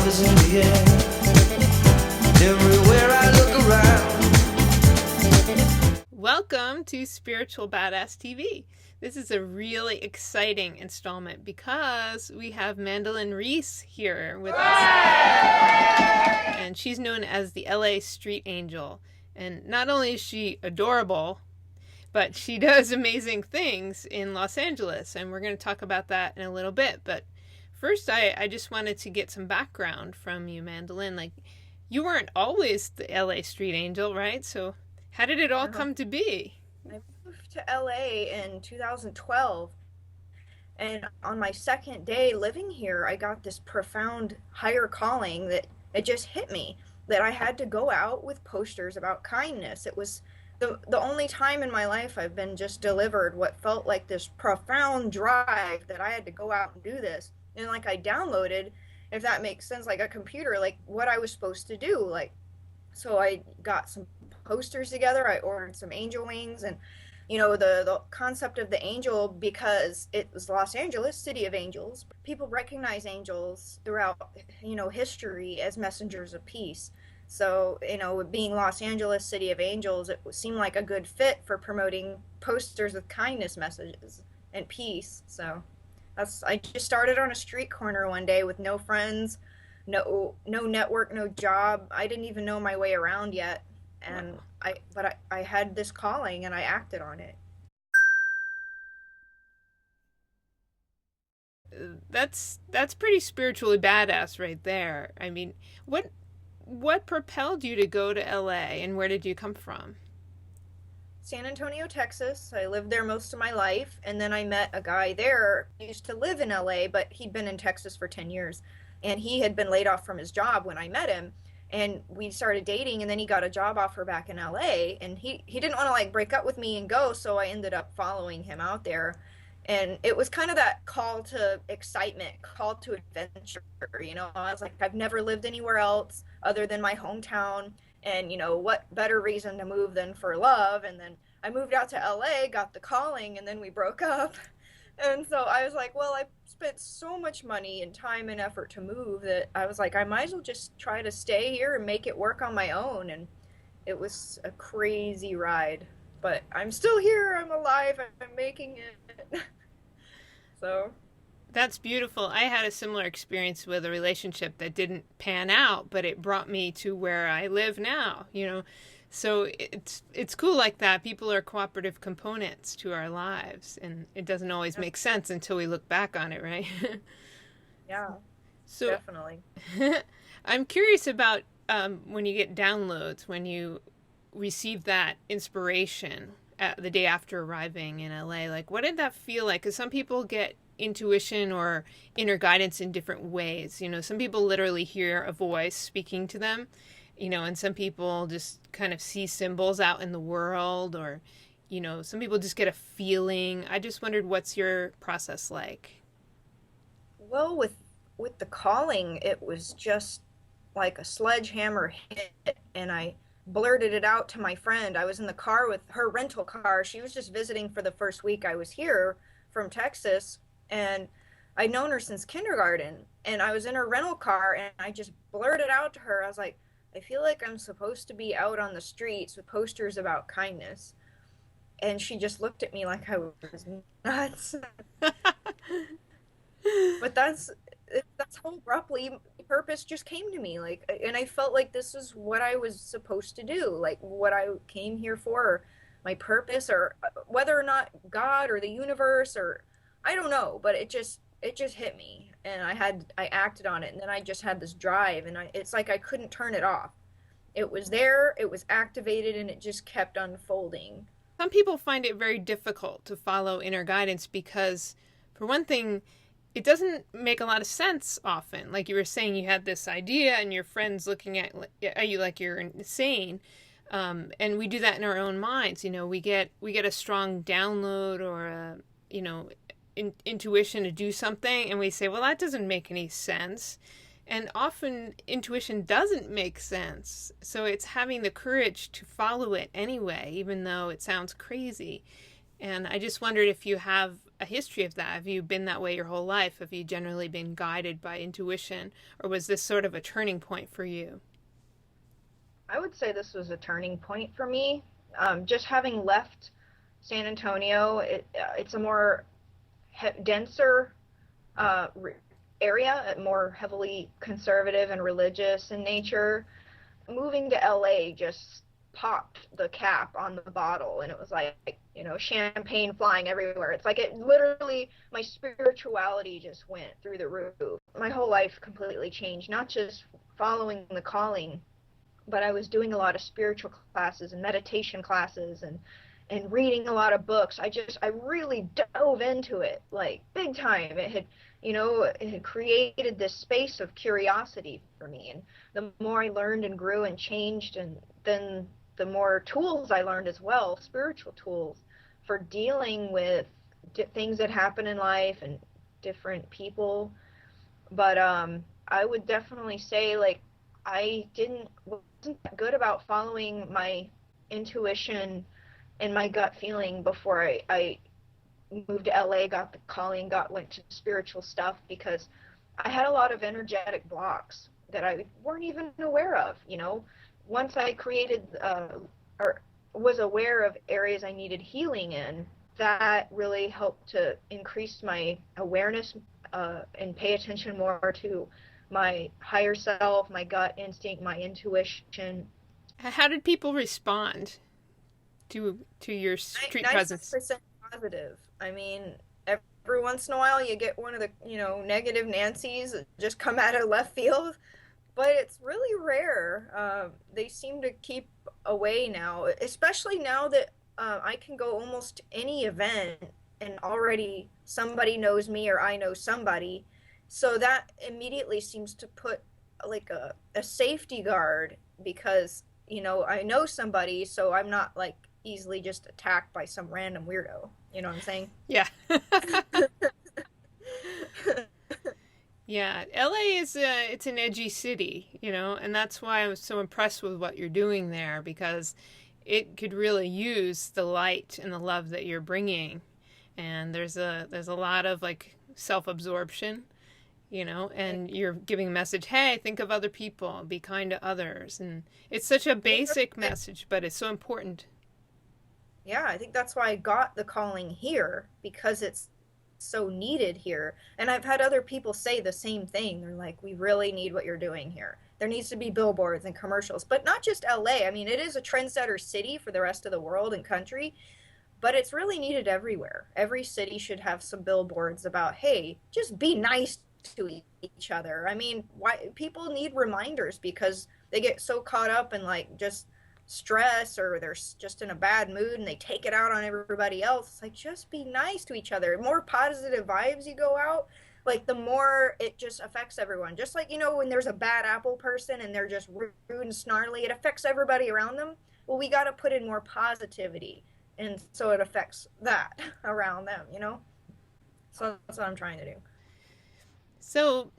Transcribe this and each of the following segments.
is in the air. Everywhere I look around. Welcome to Spiritual Badass TV. This is a really exciting installment because we have Mandelyn Reese here with us. And she's known as the LA Street Angel. And not only is she adorable, but she does amazing things in Los Angeles. And we're going to talk about that in a little bit. But first, I just wanted to get some background from you, Mandelyn. Like, you weren't always the LA Street Angel, right? So how did it all come to be? I moved to LA in 2012, and on my second day living here, I got this profound higher calling that it just hit me that I had to go out with posters about kindness. It was the only time in my life I've been just delivered what felt like this profound drive that I had to go out and do this. And like I downloaded, if that makes sense, like a computer, like what I was supposed to do. Like, so I got some posters together. I ordered some angel wings, and the concept of the angel, because it was Los Angeles, city of angels, people recognize angels throughout history as messengers of peace. So being Los Angeles, city of angels, it seemed like a good fit for promoting posters with kindness messages and peace. So I just started on a street corner one day with no friends, no network, no job. I didn't even know my way around yet. And I had this calling and I acted on it. That's pretty spiritually badass right there. I mean, what propelled you to go to LA, and where did you come from? San Antonio, Texas. I lived there most of my life, and then I met a guy there who used to live in LA, but he'd been in Texas for 10 years, and he had been laid off from his job when I met him. And we started dating, and then he got a job offer back in LA, and he didn't want to like break up with me and go, so I ended up following him out there. And it was kind of that call to excitement, call to adventure. I was like, I've never lived anywhere else other than my hometown, and what better reason to move than for love? And then I moved out to LA, got the calling, and then we broke up. And so I was like, well, I spent so much money and time and effort to move that I was like, I might as well just try to stay here and make it work on my own. And it was a crazy ride, but I'm still here. I'm alive. I'm making it. So that's beautiful. I had a similar experience with a relationship that didn't pan out, but it brought me to where I live now, So it's cool like that. People are cooperative components to our lives, and it doesn't always make sense until we look back on it, right? Yeah, so definitely. I'm curious about when you get downloads, when you receive that inspiration the day after arriving in LA. Like, what did that feel like? Because some people get intuition or inner guidance in different ways. Some people literally hear a voice speaking to them. And some people just kind of see symbols out in the world, or, some people just get a feeling. I just wondered, what's your process like? Well, with the calling, it was just like a sledgehammer hit, and I blurted it out to my friend. I was in the car with her rental car. She was just visiting for the first week I was here from Texas, and I'd known her since kindergarten, and I was in her rental car, and I just blurted out to her. I was like, I feel like I'm supposed to be out on the streets with posters about kindness. And she just looked at me like I was nuts. But that's how abruptly purpose just came to me. Like, and I felt like this is what I was supposed to do, like what I came here for, or my purpose, or whether or not God or the universe, or I don't know, but it just hit me, and I acted on it, and then I just had this drive, and it's like I couldn't turn it off. It was there, it was activated, and it just kept unfolding. Some people find it very difficult to follow inner guidance because, for one thing, it doesn't make a lot of sense often. Like you were saying, you had this idea, and your friends looking at you like you're insane. And we do that in our own minds. We get a strong download or a intuition to do something, and we say, well, that doesn't make any sense. And often intuition doesn't make sense. So it's having the courage to follow it anyway, even though it sounds crazy. And I just wondered if you have a history of that? Have you been that way your whole life? Have you generally been guided by intuition, or was this sort of a turning point for you? I would say this was a turning point for me. Just having left San Antonio, it's a more denser uh, area, more heavily conservative and religious in nature. Moving to LA just popped the cap on the bottle, and it was like, champagne flying everywhere. It's like, it literally, my spirituality just went through the roof. My whole life completely changed, not just following the calling, but I was doing a lot of spiritual classes and meditation classes, and reading a lot of books. I really dove into it like big time. It had created this space of curiosity for me. And the more I learned and grew and changed, and then the more tools I learned as well, spiritual tools for dealing with things that happen in life and different people. But I would definitely say, like, wasn't that good about following my intuition and my gut feeling before I moved to LA, got the calling, went to spiritual stuff, because I had a lot of energetic blocks that I weren't even aware of. Once I created or was aware of areas I needed healing in, that really helped to increase my awareness and pay attention more to my higher self, my gut instinct, my intuition. How did people respond to your street presence? 99% positive. I mean, every once in a while you get one of the, negative Nancy's that just come out of left field, but it's really rare. They seem to keep away now, especially now that I can go almost any event and already somebody knows me or I know somebody. So that immediately seems to put like a safety guard, because, I know somebody, so I'm not like easily just attacked by some random weirdo. You know what I'm saying? Yeah. Yeah, LA is it's an edgy city, and that's why I was so impressed with what you're doing there, because it could really use the light and the love that you're bringing. And there's a lot of like self-absorption, and you're giving a message, hey, think of other people, be kind to others. And it's such a basic message, but it's so important. Yeah, I think that's why I got the calling here, because it's so needed here. And I've had other people say the same thing. They're like, we really need what you're doing here. There needs to be billboards and commercials, but not just LA. I mean, it is a trendsetter city for the rest of the world and country, but it's really needed everywhere. Every city should have some billboards about, hey, just be nice to each other. I mean, why people need reminders, because they get so caught up in like just stress, or they're just in a bad mood and they take it out on everybody else. It's like, just be nice to each other. The more positive vibes you go out, like, the more it just affects everyone. Just like, when there's a bad apple person and they're just rude and snarly, it affects everybody around them. Well, we got to put in more positivity, and so it affects that around them. So that's what I'm trying to do. So,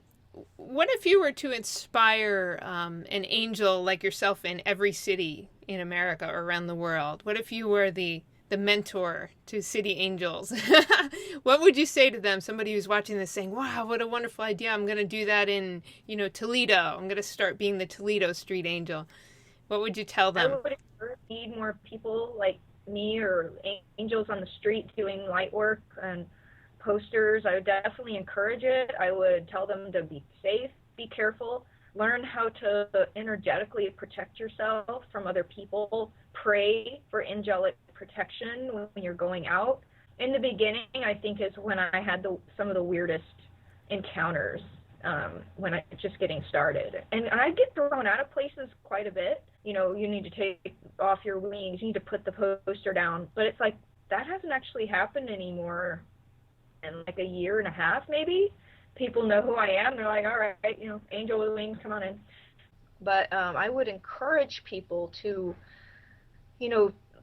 what if you were to inspire an angel like yourself in every city in America or around the world? What if you were the mentor to city angels? What would you say to them? Somebody who's watching this saying, wow, what a wonderful idea. I'm going to do that in, Toledo. I'm going to start being the Toledo street angel. What would you tell I them? would need more people like me, or angels on the street doing light work and posters. I would definitely encourage it. I would tell them to be safe, be careful, learn how to energetically protect yourself from other people, pray for angelic protection when you're going out. In the beginning, I think, is when I had some of the weirdest encounters, when I was just getting started. And I get thrown out of places quite a bit. You need to take off your wings, you need to put the poster down. But it's like, that hasn't actually happened anymore in like a year and a half, maybe. People know who I am. They're like, all right, angel with wings, come on in. But I would encourage people to,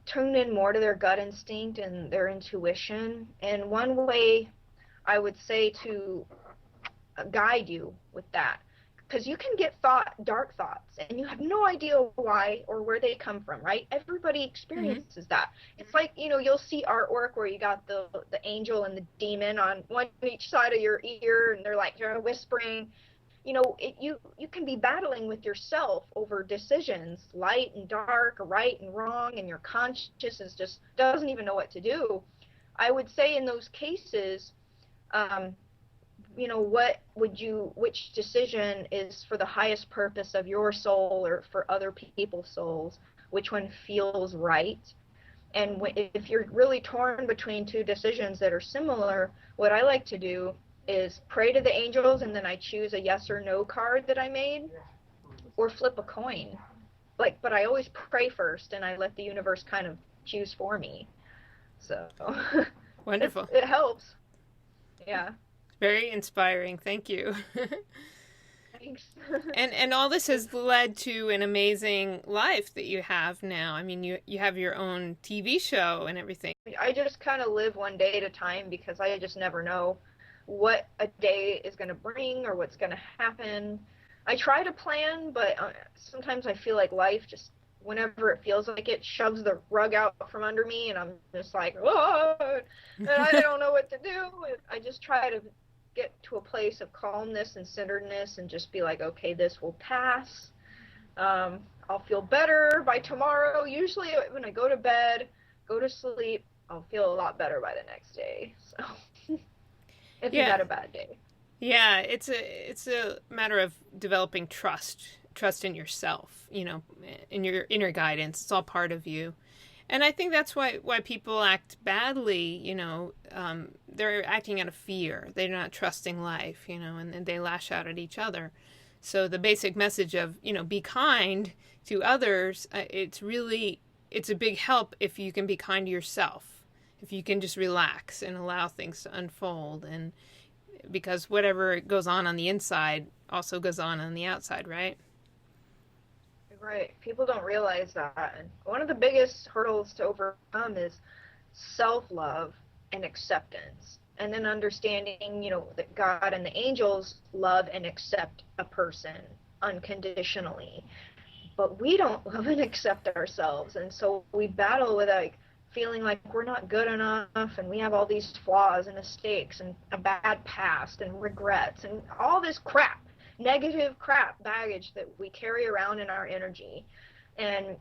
tune in more to their gut instinct and their intuition. And one way I would say to guide you with that, because you can get dark thoughts, and you have no idea why or where they come from, right? Everybody experiences that. It's like, you'll see artwork where you got the angel and the demon on one each side of your ear, and they're like, you're whispering. You can be battling with yourself over decisions, light and dark, right and wrong, and your consciousness just doesn't even know what to do. I would say in those cases, which decision is for the highest purpose of your soul or for other people's souls, which one feels right. And if you're really torn between two decisions that are similar, what I like to do is pray to the angels, and then I choose a yes or no card that I made, or flip a coin. But I always pray first, and I let the universe kind of choose for me. So wonderful. It helps. Yeah. Very inspiring. Thank you. Thanks. And all this has led to an amazing life that you have now. I mean, you have your own TV show and everything. I just kind of live one day at a time, because I just never know what a day is going to bring or what's going to happen. I try to plan, but sometimes I feel like life just, whenever it feels like it, shoves the rug out from under me, and I'm just like, oh, and I don't know what to do. I just try to get to a place of calmness and centeredness and just be like, okay, this will pass. I'll feel better by tomorrow. Usually when I go to bed, go to sleep, I'll feel a lot better by the next day. So if you had a bad day. Yeah, it's a matter of developing trust in yourself, in your inner guidance. It's all part of you. And I think that's why people act badly, they're acting out of fear. They're not trusting life, and they lash out at each other. So the basic message of, be kind to others, it's a big help if you can be kind to yourself. If you can just relax and allow things to unfold, and because whatever goes on the inside also goes on the outside, right? Right. People don't realize that. And one of the biggest hurdles to overcome is self-love and acceptance. And then understanding, that God and the angels love and accept a person unconditionally. But we don't love and accept ourselves. And so we battle with feeling like we're not good enough, and we have all these flaws and mistakes and a bad past and regrets and all this crap, negative crap baggage that we carry around in our energy. And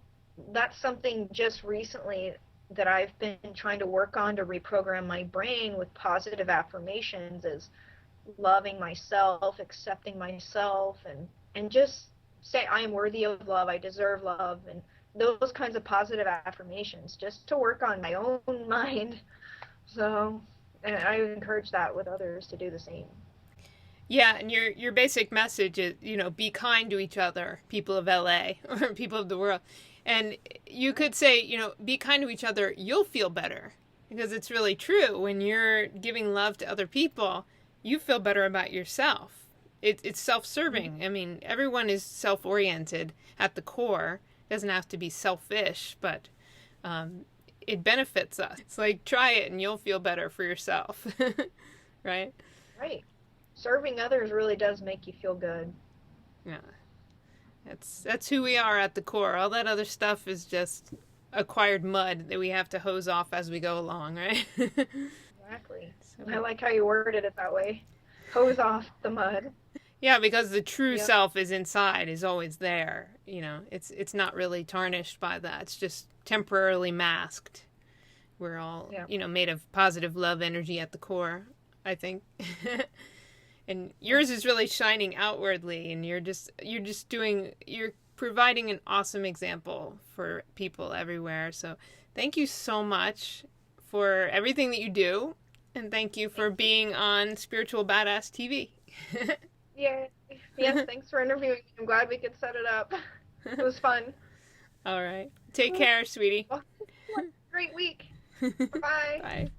that's something just recently that I've been trying to work on to reprogram my brain with positive affirmations, is loving myself, accepting myself, and just say I am worthy of love, I deserve love, and those kinds of positive affirmations, just to work on my own mind. So, and I encourage that with others to do the same. Yeah, and your basic message is, be kind to each other, people of LA, or people of the world. And you could say, be kind to each other, you'll feel better. Because it's really true. When you're giving love to other people, you feel better about yourself. It's self-serving. Mm-hmm. I mean, everyone is self-oriented at the core. It doesn't have to be selfish, but it benefits us. It's like, try it and you'll feel better for yourself. Right? Right. Serving others really does make you feel good. Yeah. That's who we are at the core. All that other stuff is just acquired mud that we have to hose off as we go along, right? Exactly. So, I like how you worded it that way. Hose off the mud. Yeah, because the true self is inside, is always there. It's not really tarnished by that. It's just temporarily masked. We're all, made of positive love energy at the core, I think. And yours is really shining outwardly, and you're providing an awesome example for people everywhere. So thank you so much for everything that you do, and thank you for being on Spiritual Badass TV. Yeah. Yes, thanks for interviewing. I'm glad we could set it up. It was fun. All right. Take care, sweetie. Well, great week. Bye. Bye.